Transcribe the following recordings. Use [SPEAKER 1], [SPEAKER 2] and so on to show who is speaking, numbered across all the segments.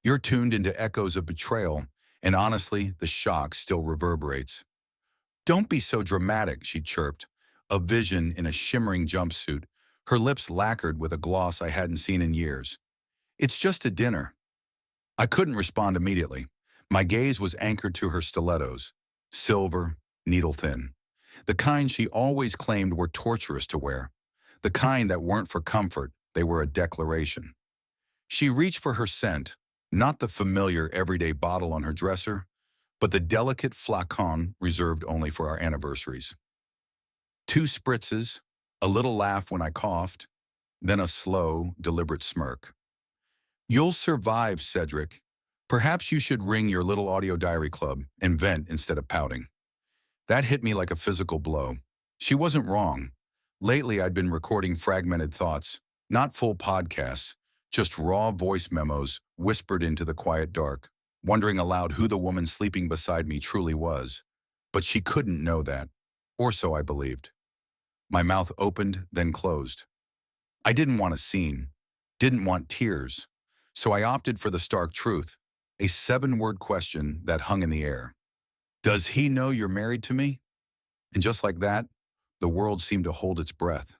[SPEAKER 1] You're tuned into echoes of betrayal, and honestly, the shock still reverberates. Don't be so dramatic, she chirped, a vision in a shimmering jumpsuit, her lips lacquered with a gloss I hadn't seen in years. It's just a dinner. I couldn't respond immediately. My gaze was anchored to her stilettos, silver, needle-thin. The kind she always claimed were torturous to wear. The kind that weren't for comfort, they were a declaration. She reached for her scent, not the familiar everyday bottle on her dresser, but the delicate flacon reserved only for our anniversaries. Two spritzes, a little laugh when I coughed, then a slow, deliberate smirk. You'll survive, Cedric. Perhaps you should ring your little audio diary club and vent instead of pouting. That hit me like a physical blow. She wasn't wrong. Lately, I'd been recording fragmented thoughts, not full podcasts, just raw voice memos whispered into the quiet dark, wondering aloud who the woman sleeping beside me truly was. But she couldn't know that, or so I believed. My mouth opened, then closed. I didn't want a scene, didn't want tears, so I opted for the stark truth, a 7-word question that hung in the air. Does he know you're married to me? And just like that, the world seemed to hold its breath.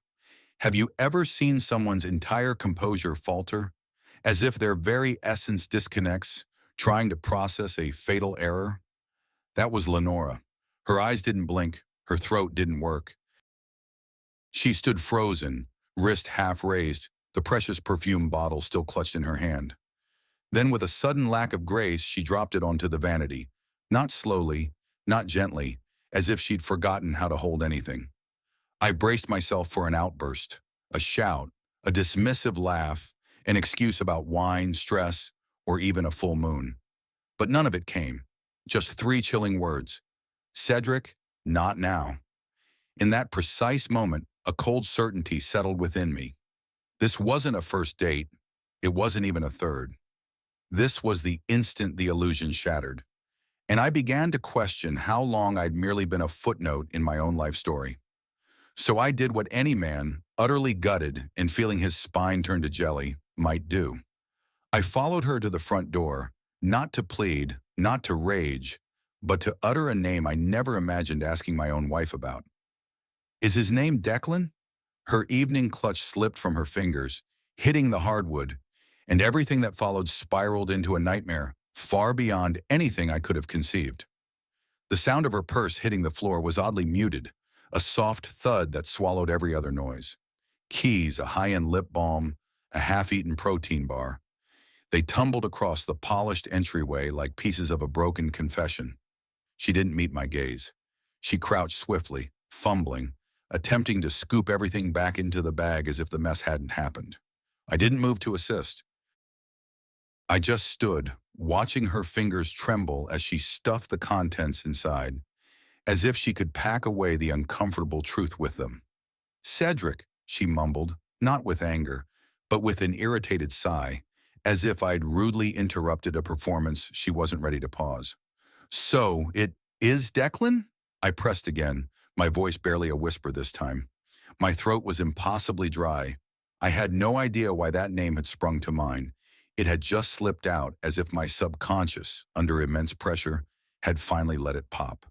[SPEAKER 1] Have you ever seen someone's entire composure falter, as if their very essence disconnects, trying to process a fatal error? That was Lenora. Her eyes didn't blink, her throat didn't work. She stood frozen, wrist half raised, the precious perfume bottle still clutched in her hand. Then with a sudden lack of grace, she dropped it onto the vanity, not slowly, not gently, as if she'd forgotten how to hold anything. I braced myself for an outburst, a shout, a dismissive laugh, an excuse about wine, stress, or even a full moon. But none of it came. Just 3 chilling words. Cedric, not now. In that precise moment, a cold certainty settled within me. This wasn't a first date. It wasn't even a third. This was the instant the illusion shattered. And I began to question how long I'd merely been a footnote in my own life story. So I did what any man, utterly gutted and feeling his spine turn to jelly, might do. I followed her to the front door, not to plead, not to rage, but to utter a name I never imagined asking my own wife about. Is his name Declan? Her evening clutch slipped from her fingers, hitting the hardwood, and everything that followed spiraled into a nightmare far beyond anything I could have conceived. The sound of her purse hitting the floor was oddly muted, a soft thud that swallowed every other noise. Keys, a high-end lip balm, a half-eaten protein bar. They tumbled across the polished entryway like pieces of a broken confession. She didn't meet my gaze. She crouched swiftly, fumbling, attempting to scoop everything back into the bag as if the mess hadn't happened. I didn't move to assist. I just stood, watching her fingers tremble as she stuffed the contents inside, as if she could pack away the uncomfortable truth with them. Cedric, she mumbled, not with anger, but with an irritated sigh, as if I'd rudely interrupted a performance she wasn't ready to pause. So, it is Declan? I pressed again, my voice barely a whisper this time. My throat was impossibly dry. I had no idea why that name had sprung to mind. It had just slipped out as if my subconscious, under immense pressure, had finally let it pop.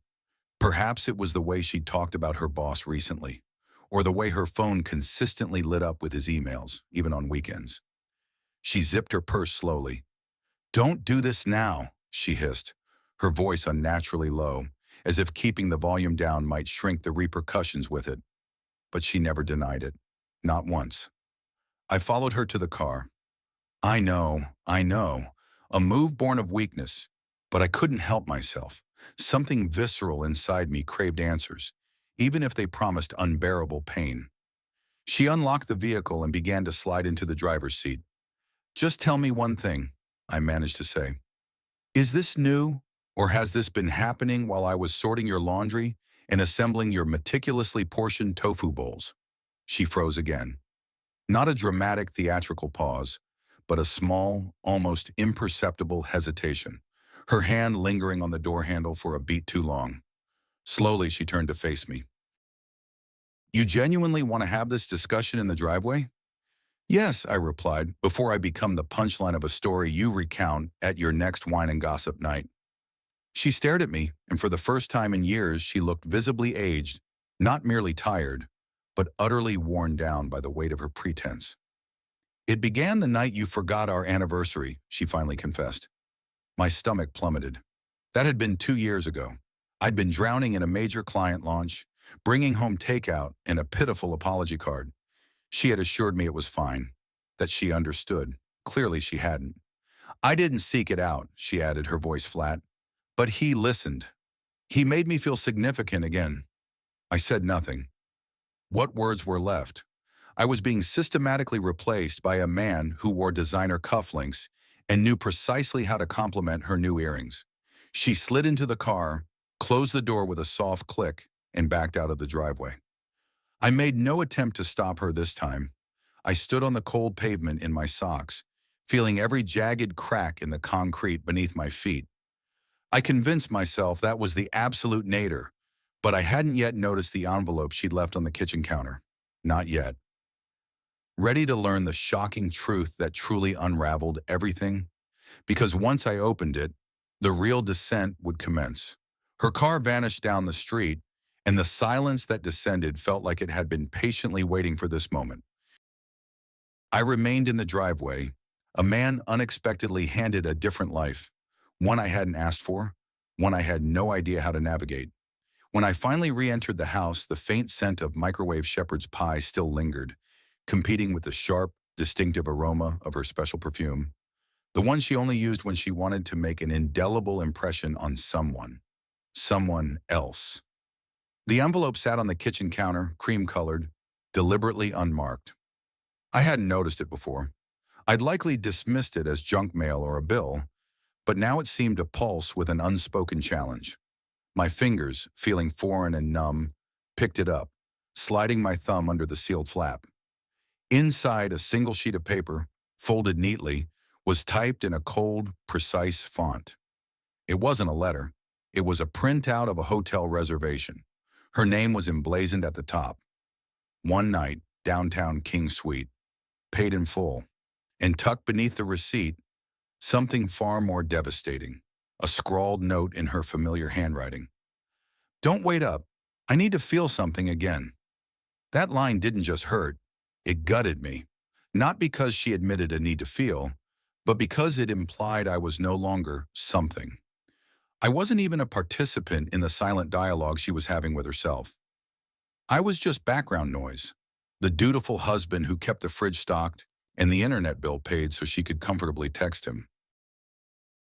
[SPEAKER 1] Perhaps it was the way she'd talked about her boss recently, or the way her phone consistently lit up with his emails, even on weekends. She zipped her purse slowly. "Don't do this now," she hissed, her voice unnaturally low, as if keeping the volume down might shrink the repercussions with it. But she never denied it. Not once. I followed her to the car. I know. A move born of weakness. But I couldn't help myself. Something visceral inside me craved answers, even if they promised unbearable pain. She unlocked the vehicle and began to slide into the driver's seat. "Just tell me one thing," I managed to say. "Is this new, or has this been happening while I was sorting your laundry and assembling your meticulously portioned tofu bowls?" She froze again. Not a dramatic theatrical pause, but a small, almost imperceptible hesitation, her hand lingering on the door handle for a beat too long. Slowly, she turned to face me. "You genuinely want to have this discussion in the driveway?" Yes, I replied, before I become the punchline of a story you recount at your next wine and gossip night. She stared at me, and for the first time in years, she looked visibly aged, not merely tired, but utterly worn down by the weight of her pretense. It began the night you forgot our anniversary, she finally confessed. My stomach plummeted. That had been 2 years ago. I'd been drowning in a major client launch, bringing home takeout and a pitiful apology card. She had assured me it was fine, that she understood. Clearly she hadn't. I didn't seek it out, she added, her voice flat. But he listened. He made me feel significant again. I said nothing. What words were left? I was being systematically replaced by a man who wore designer cufflinks and knew precisely how to compliment her new earrings. She slid into the car, closed the door with a soft click, and backed out of the driveway. I made no attempt to stop her this time. I stood on the cold pavement in my socks, feeling every jagged crack in the concrete beneath my feet. I convinced myself that was the absolute nadir, but I hadn't yet noticed the envelope she'd left on the kitchen counter. Not yet. Ready to learn the shocking truth that truly unraveled everything? Because once I opened it, the real descent would commence. Her car vanished down the street, and the silence that descended felt like it had been patiently waiting for this moment. I remained in the driveway. A man unexpectedly handed a different life, one I hadn't asked for, one I had no idea how to navigate. When I finally re-entered the house, the faint scent of microwave shepherd's pie still lingered, competing with the sharp, distinctive aroma of her special perfume, the one she only used when she wanted to make an indelible impression on someone else. The envelope sat on the kitchen counter, cream-colored, deliberately unmarked. I hadn't noticed it before. I'd likely dismissed it as junk mail or a bill, but now it seemed to pulse with an unspoken challenge. My fingers, feeling foreign and numb, picked it up, sliding my thumb under the sealed flap. Inside a single sheet of paper, folded neatly, was typed in a cold, precise font. It wasn't a letter. It was a printout of a hotel reservation. Her name was emblazoned at the top. One night, downtown King Suite, paid in full. And tucked beneath the receipt, something far more devastating, a scrawled note in her familiar handwriting. Don't wait up. I need to feel something again. That line didn't just hurt. It gutted me. Not because she admitted a need to feel, but because it implied I was no longer something. I wasn't even a participant in the silent dialogue she was having with herself. I was just background noise. The dutiful husband who kept the fridge stocked and the internet bill paid so she could comfortably text him.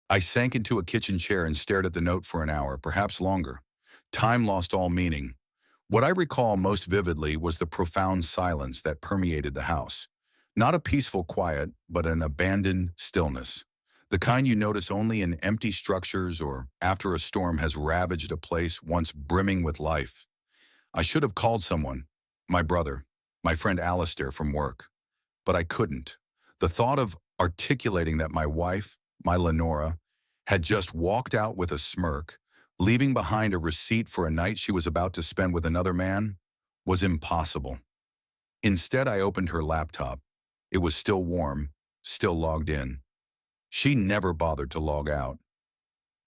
[SPEAKER 1] I sank into a kitchen chair and stared at the note for an hour, perhaps longer. Time lost all meaning. What I recall most vividly was the profound silence that permeated the house. Not a peaceful quiet, but an abandoned stillness. The kind you notice only in empty structures or after a storm has ravaged a place once brimming with life. I should have called someone, my brother, my friend Alistair from work, but I couldn't. The thought of articulating that my wife, my Lenora, had just walked out with a smirk, leaving behind a receipt for a night she was about to spend with another man, was impossible. Instead, I opened her laptop. It was still warm, still logged in. She never bothered to log out.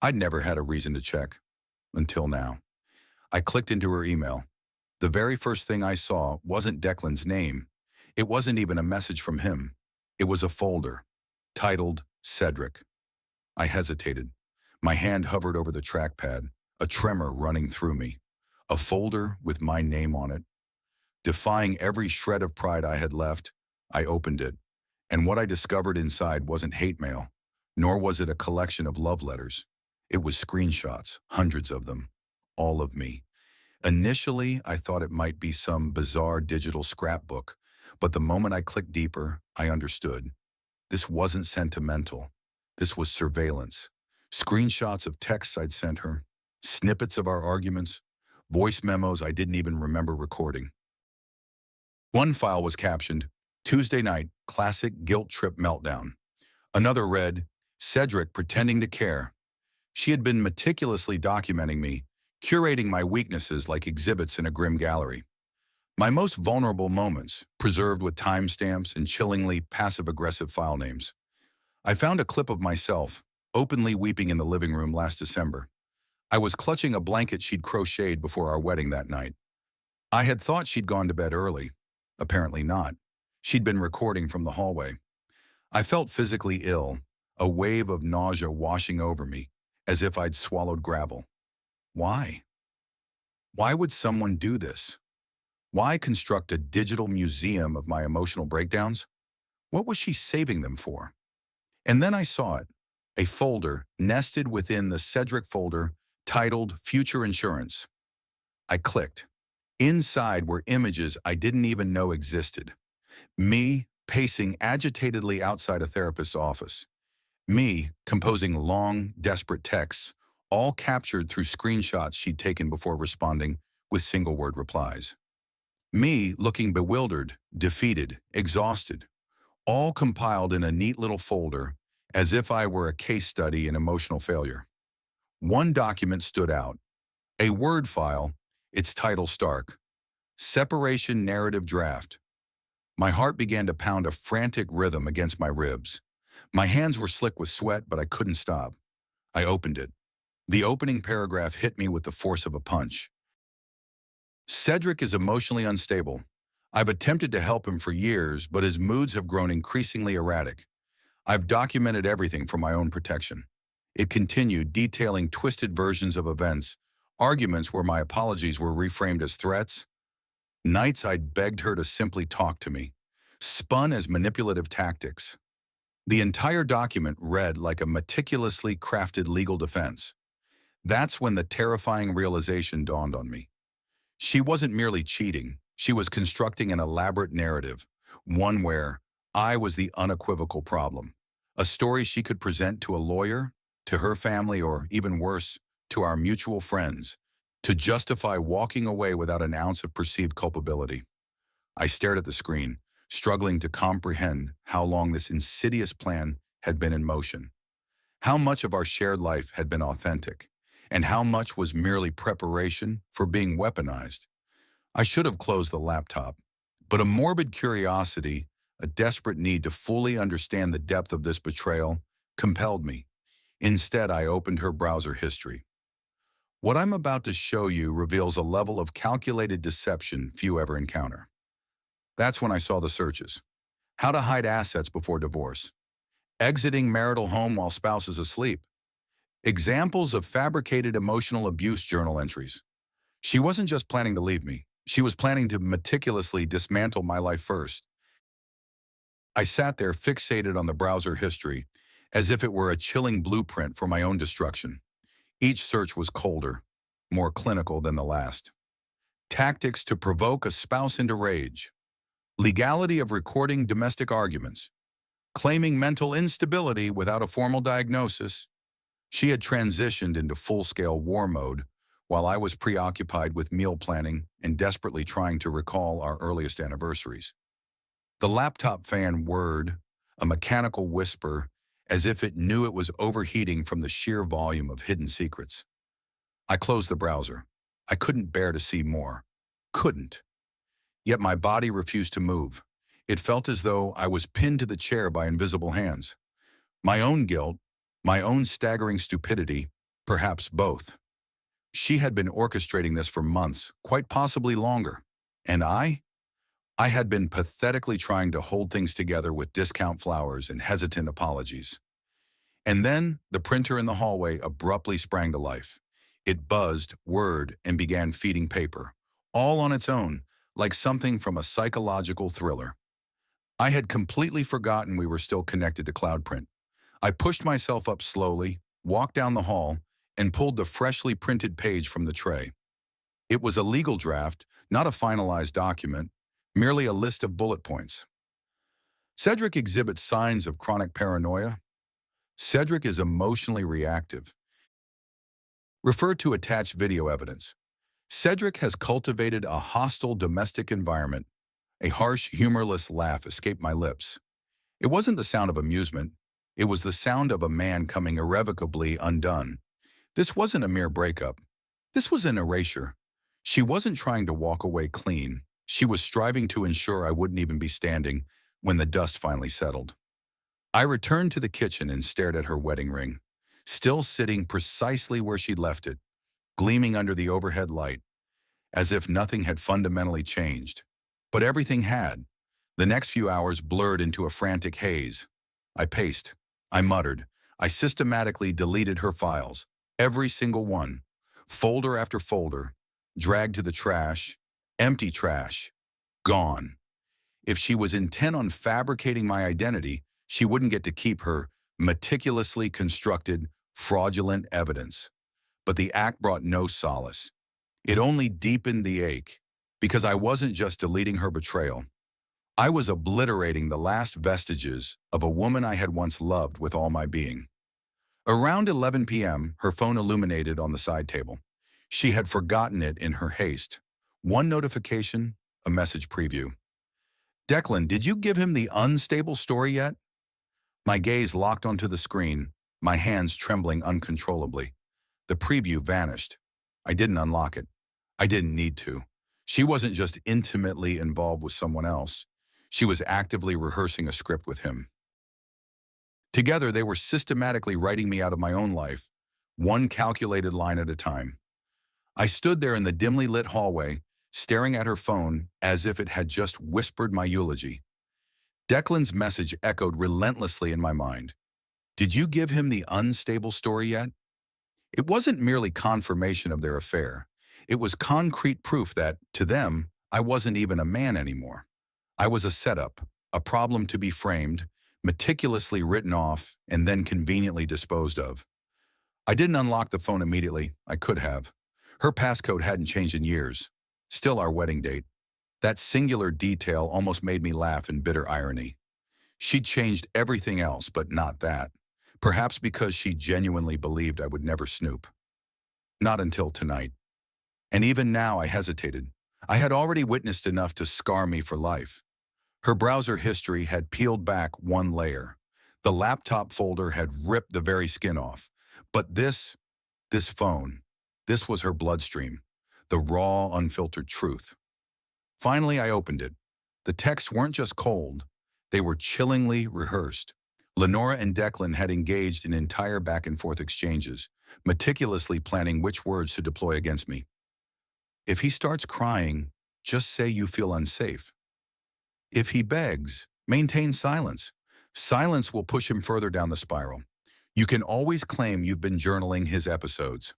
[SPEAKER 1] I'd never had a reason to check, until now. I clicked into her email. The very first thing I saw wasn't Declan's name. It wasn't even a message from him. It was a folder, titled Cedric. I hesitated. My hand hovered over the trackpad, a tremor running through me. A folder with my name on it. Defying every shred of pride I had left, I opened it. And what I discovered inside wasn't hate mail, nor was it a collection of love letters. It was screenshots, hundreds of them, all of me. Initially, I thought it might be some bizarre digital scrapbook, but the moment I clicked deeper, I understood. This wasn't sentimental. This was surveillance. Screenshots of texts I'd sent her, snippets of our arguments, voice memos I didn't even remember recording. One file was captioned, Tuesday night, classic guilt trip meltdown. Another read, Cedric pretending to care. She had been meticulously documenting me, curating my weaknesses like exhibits in a grim gallery. My most vulnerable moments, preserved with timestamps and chillingly passive-aggressive file names. I found a clip of myself, openly weeping in the living room last December. I was clutching a blanket she'd crocheted before our wedding that night. I had thought she'd gone to bed early. Apparently not. She'd been recording from the hallway. I felt physically ill, a wave of nausea washing over me, as if I'd swallowed gravel. Why? Why would someone do this? Why construct a digital museum of my emotional breakdowns? What was she saving them for? And then I saw it, a folder nested within the Cedric folder titled Future Insurance. I clicked. Inside were images I didn't even know existed. Me pacing agitatedly outside a therapist's office. Me composing long, desperate texts, all captured through screenshots she'd taken before responding with single-word replies. Me looking bewildered, defeated, exhausted, all compiled in a neat little folder as if I were a case study in emotional failure. One document stood out, a Word file, its title stark, Separation Narrative Draft. My heart began to pound a frantic rhythm against my ribs. My hands were slick with sweat, but I couldn't stop. I opened it. The opening paragraph hit me with the force of a punch. Cedric is emotionally unstable. I've attempted to help him for years, but his moods have grown increasingly erratic. I've documented everything for my own protection. It continued, detailing twisted versions of events, arguments where my apologies were reframed as threats, nights I'd begged her to simply talk to me, spun as manipulative tactics. The entire document read like a meticulously crafted legal defense. That's when the terrifying realization dawned on me. She wasn't merely cheating. She was constructing an elaborate narrative, one where I was the unequivocal problem. A story she could present to a lawyer, to her family, or even worse, to our mutual friends, to justify walking away without an ounce of perceived culpability. I stared at the screen, struggling to comprehend how long this insidious plan had been in motion, how much of our shared life had been authentic, and how much was merely preparation for being weaponized. I should have closed the laptop, but a morbid curiosity, a desperate need to fully understand the depth of this betrayal, compelled me. Instead, I opened her browser history. What I'm about to show you reveals a level of calculated deception few ever encounter. That's when I saw the searches. How to hide assets before divorce. Exiting marital home while spouse is asleep. Examples of fabricated emotional abuse journal entries. She wasn't just planning to leave me. She was planning to meticulously dismantle my life first. I sat there fixated on the browser history, as if it were a chilling blueprint for my own destruction. Each search was colder, more clinical than the last. Tactics to provoke a spouse into rage. Legality of recording domestic arguments. Claiming mental instability without a formal diagnosis. She had transitioned into full-scale war mode, while I was preoccupied with meal planning and desperately trying to recall our earliest anniversaries. The laptop fan whirred, a mechanical whisper, as if it knew it was overheating from the sheer volume of hidden secrets. I closed the browser. I couldn't bear to see more. Couldn't. Yet my body refused to move. It felt as though I was pinned to the chair by invisible hands. My own guilt, my own staggering stupidity, perhaps both. She had been orchestrating this for months, quite possibly longer. And I had been pathetically trying to hold things together with discount flowers and hesitant apologies. And then the printer in the hallway abruptly sprang to life. It buzzed, whirred, and began feeding paper, all on its own, like something from a psychological thriller. I had completely forgotten we were still connected to CloudPrint. I pushed myself up slowly, walked down the hall, and pulled the freshly printed page from the tray. It was a legal draft, not a finalized document, merely a list of bullet points. Cedric exhibits signs of chronic paranoia. Cedric is emotionally reactive. Refer to attached video evidence. Cedric has cultivated a hostile domestic environment. A harsh, humorless laugh escaped my lips. It wasn't the sound of amusement. It was the sound of a man coming irrevocably undone. This wasn't a mere breakup. This was an erasure. She wasn't trying to walk away clean. She was striving to ensure I wouldn't even be standing when the dust finally settled. I returned to the kitchen and stared at her wedding ring, still sitting precisely where she'd left it, gleaming under the overhead light, as if nothing had fundamentally changed. But everything had. The next few hours blurred into a frantic haze. I paced. I muttered. I systematically deleted her files, every single one, folder after folder, dragged to the trash, empty trash, gone. If she was intent on fabricating my identity, she wouldn't get to keep her meticulously constructed, fraudulent evidence. But the act brought no solace. It only deepened the ache, because I wasn't just deleting her betrayal. I was obliterating the last vestiges of a woman I had once loved with all my being. Around 11 p.m., her phone illuminated on the side table. She had forgotten it in her haste. One notification, a message preview. Declan, did you give him the unstable story yet? My gaze locked onto the screen, my hands trembling uncontrollably. The preview vanished. I didn't unlock it. I didn't need to. She wasn't just intimately involved with someone else. She was actively rehearsing a script with him. Together, they were systematically writing me out of my own life, one calculated line at a time. I stood there in the dimly lit hallway, staring at her phone as if it had just whispered my eulogy. Declan's message echoed relentlessly in my mind. Did you give him the unstable story yet? It wasn't merely confirmation of their affair. It was concrete proof that, to them, I wasn't even a man anymore. I was a setup, a problem to be framed, meticulously written off, and then conveniently disposed of. I didn't unlock the phone immediately. I could have. Her passcode hadn't changed in years. Still our wedding date. That singular detail almost made me laugh in bitter irony. She'd changed everything else, but not that. Perhaps because she genuinely believed I would never snoop. Not until tonight. And even now I hesitated. I had already witnessed enough to scar me for life. Her browser history had peeled back one layer. The laptop folder had ripped the very skin off. But this phone, this was her bloodstream. The raw, unfiltered truth. Finally, I opened it. The texts weren't just cold. They were chillingly rehearsed. Lenora and Declan had engaged in entire back-and-forth exchanges, meticulously planning which words to deploy against me. If he starts crying, just say you feel unsafe. If he begs, maintain silence. Silence will push him further down the spiral. You can always claim you've been journaling his episodes.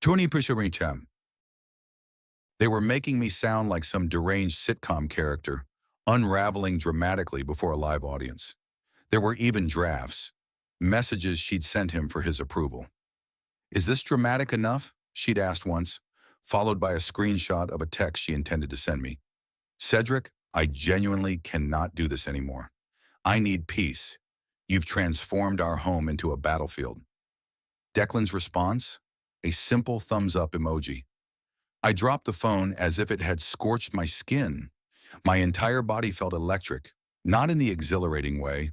[SPEAKER 1] Tony Pisharincham. They were making me sound like some deranged sitcom character, unraveling dramatically before a live audience. There were even drafts, messages she'd sent him for his approval. Is this dramatic enough? She'd asked once, followed by a screenshot of a text she intended to send me. Cedric, I genuinely cannot do this anymore. I need peace. You've transformed our home into a battlefield. Declan's response? A simple thumbs up emoji. I dropped the phone as if it had scorched my skin. My entire body felt electric, not in the exhilarating way,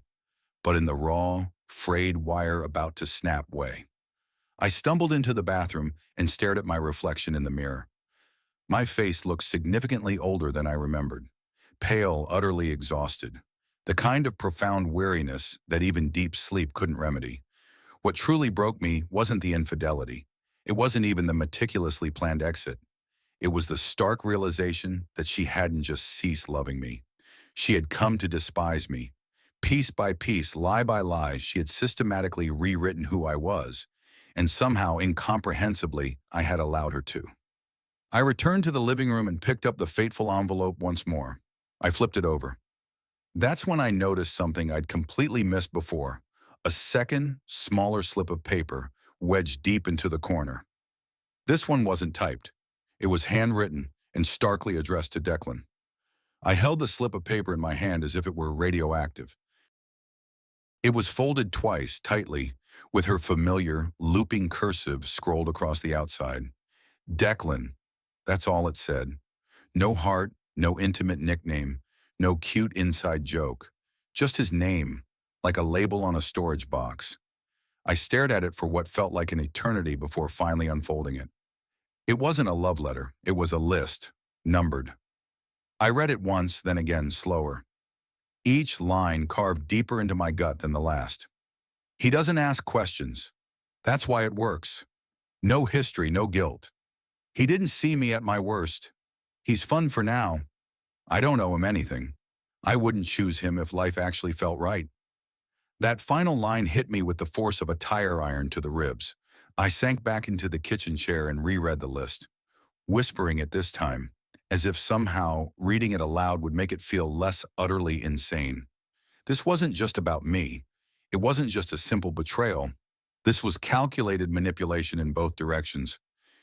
[SPEAKER 1] but in the raw, frayed wire about to snap way. I stumbled into the bathroom and stared at my reflection in the mirror. My face looked significantly older than I remembered, pale, utterly exhausted, the kind of profound weariness that even deep sleep couldn't remedy. What truly broke me wasn't the infidelity. It wasn't even the meticulously planned exit. It was the stark realization that she hadn't just ceased loving me. She had come to despise me. Piece by piece, lie by lie, she had systematically rewritten who I was, and somehow, incomprehensibly, I had allowed her to. I returned to the living room and picked up the fateful envelope once more. I flipped it over. That's when I noticed something I'd completely missed before, a second, smaller slip of paper wedged deep into the corner. This one wasn't typed. It was handwritten and starkly addressed to Declan. I held the slip of paper in my hand as if it were radioactive. It was folded twice, tightly, with her familiar, looping cursive scrolled across the outside. Declan, that's all it said. No heart, no intimate nickname, no cute inside joke. Just his name, like a label on a storage box. I stared at it for what felt like an eternity before finally unfolding it. It wasn't a love letter, it was a list, numbered. I read it once, then again, slower. Each line carved deeper into my gut than the last. He doesn't ask questions. That's why it works. No history, no guilt. He didn't see me at my worst. He's fun for now. I don't owe him anything. I wouldn't choose him if life actually felt right. That final line hit me with the force of a tire iron to the ribs. I sank back into the kitchen chair and reread the list, whispering it this time, as if somehow reading it aloud would make it feel less utterly insane. This wasn't just about me. It wasn't just a simple betrayal. This was calculated manipulation in both directions.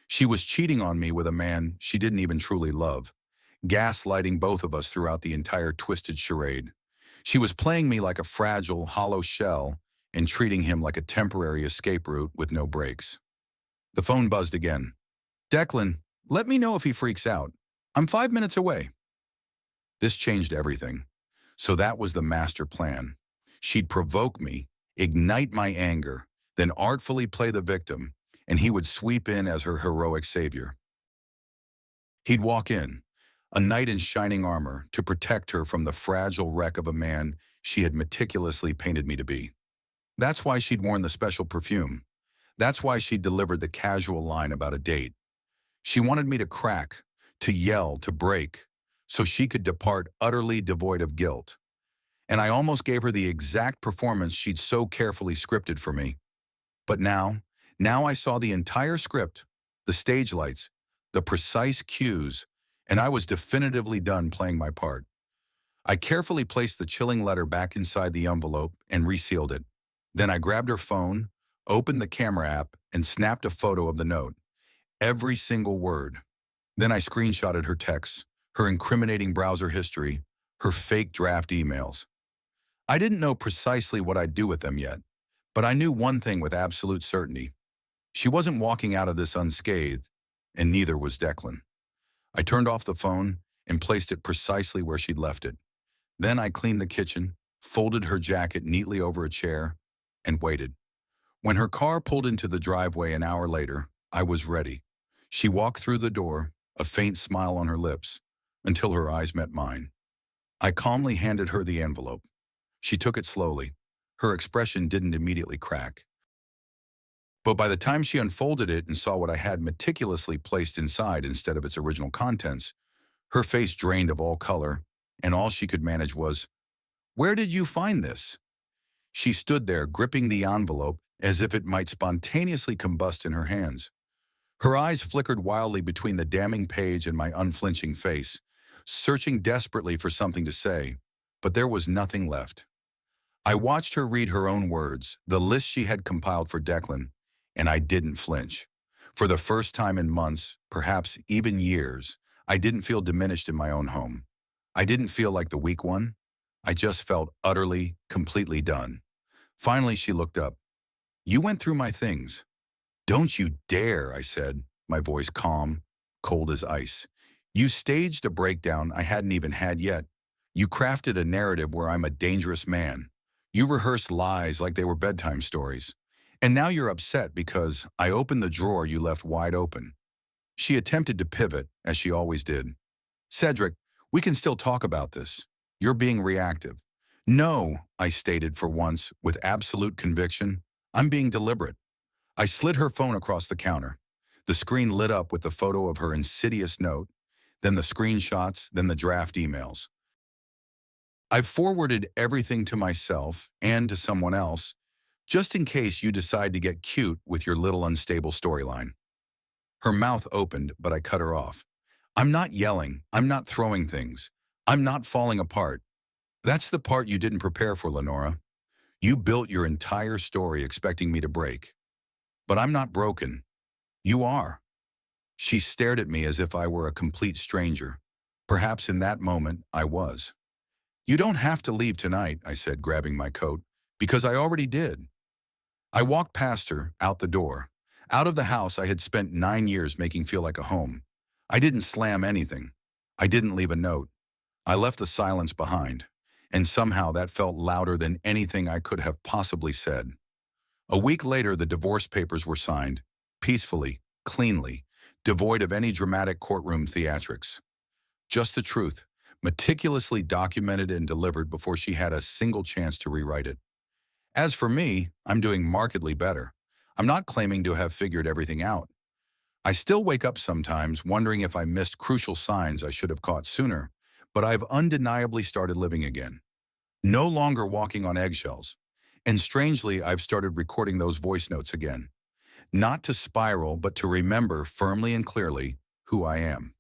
[SPEAKER 1] She was cheating on me with a man she didn't even truly love, gaslighting both of us throughout the entire twisted charade. She was playing me like a fragile, hollow shell and treating him like a temporary escape route with no brakes. The phone buzzed again. "Declan, let me know if he freaks out. I'm 5 minutes away." This changed everything. So that was the master plan. She'd provoke me, ignite my anger, then artfully play the victim, and he would sweep in as her heroic savior. He'd walk in, a knight in shining armor, to protect her from the fragile wreck of a man she had meticulously painted me to be. That's why she'd worn the special perfume. That's why she'd delivered the casual line about a date. She wanted me to crack, to yell, to break, so she could depart utterly devoid of guilt. And I almost gave her the exact performance she'd so carefully scripted for me. But now I saw the entire script, the stage lights, the precise cues, and I was definitively done playing my part. I carefully placed the chilling letter back inside the envelope and resealed it. Then I grabbed her phone, opened the camera app, and snapped a photo of the note. Every single word. Then I screenshotted her texts, her incriminating browser history, her fake draft emails. I didn't know precisely what I'd do with them yet, but I knew one thing with absolute certainty. She wasn't walking out of this unscathed, and neither was Declan. I turned off the phone and placed it precisely where she'd left it. Then I cleaned the kitchen, folded her jacket neatly over a chair, and waited. When her car pulled into the driveway an hour later, I was ready. She walked through the door, a faint smile on her lips, until her eyes met mine. I calmly handed her the envelope. She took it slowly. Her expression didn't immediately crack. But by the time she unfolded it and saw what I had meticulously placed inside instead of its original contents, her face drained of all color, and all she could manage was, "Where did you find this?" She stood there, gripping the envelope as if it might spontaneously combust in her hands. Her eyes flickered wildly between the damning page and my unflinching face, searching desperately for something to say, but there was nothing left. I watched her read her own words, the list she had compiled for Declan, and I didn't flinch. For the first time in months, perhaps even years, I didn't feel diminished in my own home. I didn't feel like the weak one. I just felt utterly, completely done. Finally, she looked up. "You went through my things." "Don't you dare," I said, my voice calm, cold as ice. "You staged a breakdown I hadn't even had yet. You crafted a narrative where I'm a dangerous man. You rehearsed lies like they were bedtime stories. And now you're upset because I opened the drawer you left wide open." She attempted to pivot, as she always did. "Cedric, we can still talk about this. You're being reactive." "No," I stated for once, with absolute conviction. "I'm being deliberate." I slid her phone across the counter. The screen lit up with the photo of her insidious note, then the screenshots, then the draft emails. "I've forwarded everything to myself and to someone else, just in case you decide to get cute with your little unstable storyline." Her mouth opened, but I cut her off. "I'm not yelling. I'm not throwing things. I'm not falling apart. That's the part you didn't prepare for, Lenora. You built your entire story expecting me to break. But I'm not broken. You are." She stared at me as if I were a complete stranger. Perhaps in that moment, I was. "You don't have to leave tonight," I said, grabbing my coat, "because I already did." I walked past her, out the door. Out of the house I had spent 9 years making feel like a home. I didn't slam anything. I didn't leave a note. I left the silence behind, and somehow that felt louder than anything I could have possibly said. A week later, the divorce papers were signed, peacefully, cleanly. devoid of any dramatic courtroom theatrics. Just the truth, meticulously documented and delivered before she had a single chance to rewrite it. As for me, I'm doing markedly better. I'm not claiming to have figured everything out. I still wake up sometimes wondering if I missed crucial signs I should have caught sooner, but I've undeniably started living again. No longer walking on eggshells. And strangely, I've started recording those voice notes again. Not to spiral, but to remember firmly and clearly who I am.